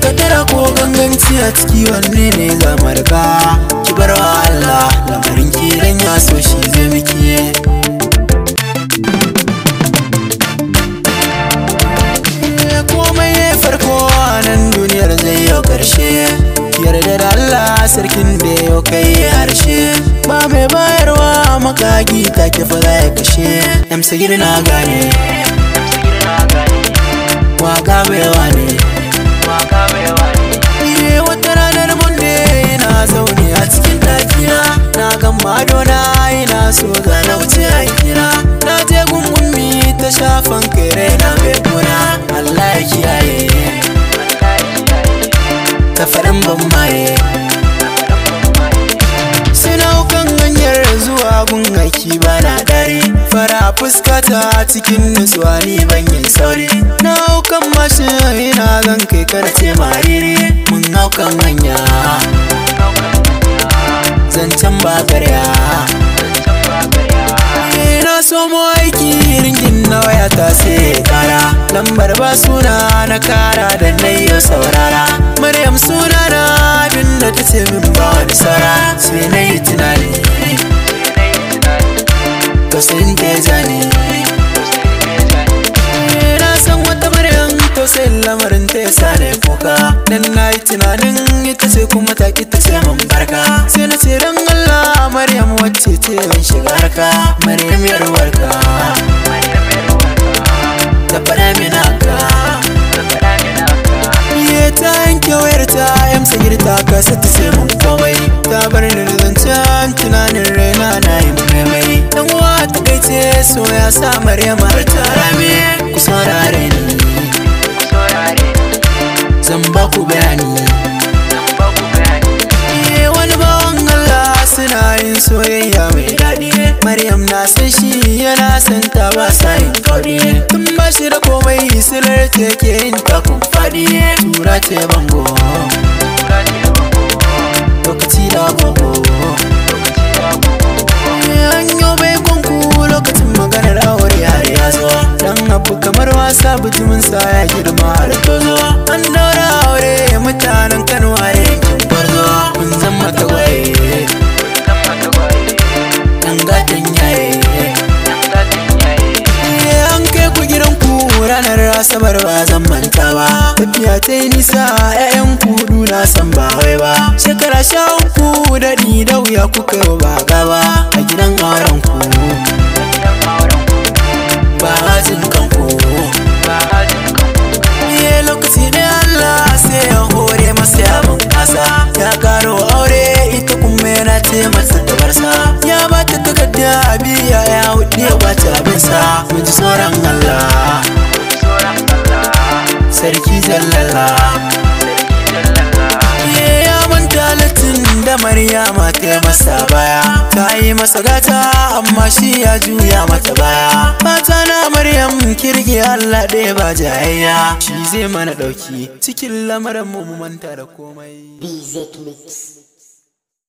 Kadara ko ganganci a ciki wanne ne za mu riga? Ki bar wa Allah lamarin ki dan ya so shi zai miki. Komai ne farko a nan duniyar zai yau karshe. Yarda da Allah sarkin da yau kai harshe. Ba mai bayarwa makagi take fa za ya kashe. Amsagir na gane waka baiwa ne. Wata ranar Monday na zaune a cikin ɗakina, na ga madona ina so ga na wuce aikina. Na je gungunmi ta shafan kai raina mai kuna. Allah ya kiyaye ta faɗin ban maye. Suna kan hanyar zuwa gun aiki bana dare, fara fuskata cikin nutsuwa ni ban yin sauri. Na haukan mashin ina zan kai karce mariri. Mun haukan hanya zancen ba karya. Na somo aiki ringin na waya ta sai kara. Lambar ba suna na kara da na yi saurara. Maryam suna na abinda ta ce min ba wani saura. Sai na yi tunani tausayin ta ya jani. Na san wata Maryam tausayin lamarin ta ya sa na kuka. Dan na yi tunanin ita ce kuma ta ki ta ce min barka. Sai na ce dan Allah Maryam wacce ce ban shiga harka. Maryam yarwarka ta faɗa min haka. Ta yanke wayar ta Amsagir ta kasa ta ce min komai. Ta bar ni da zancen tunanin raina na yi maimai. Dan uwa ta gaice so ya sa Maryam har ta rame. Ku saurare ni zan ba ku bayani. Wani bawan Allah suna yin soyayya mai daɗi. Maryam na san shi yana san ta ba sa yin kauri. Tun ba shi da komai silar ta ke yin takun faɗi. Tura ce bango lokaci da gogo. Hanyo bai kunku lokacin maganar aure har ya zo. Dan abu kamar wasa bijimin sa ya girma har tozo. An daura aure mutanen Kano a yankin Gwarzo. Mun zama tagwaye dan gatan yaye. An kai ku gidanku ranar Asabar ba zan manta ba. Tafiya ta yi nisa 'ya'yan kudu na san ba wai ba. Shekara 13 da ni da wuya kuka yi ba gaba. A gidan auren ku ba hajin kanku. Lokaci ne Allah sai ya hore masa ya bunƙasa. Ya karo aure ita kuma yana ce masa tabarsa. Ya ba ta takarda biya ya hudu ya bata abinsa. Mu ji tsoron Allah sarki zallala. Ya manta latin da Maryama ta masa baya. Ta yi masa gata amma shi ya juya mata baya. Fata na Maryam kirki Allah ɗaya ba jayayya. Shi zai mana ɗauki cikin lamarin mu manta da komai. BZ Mix.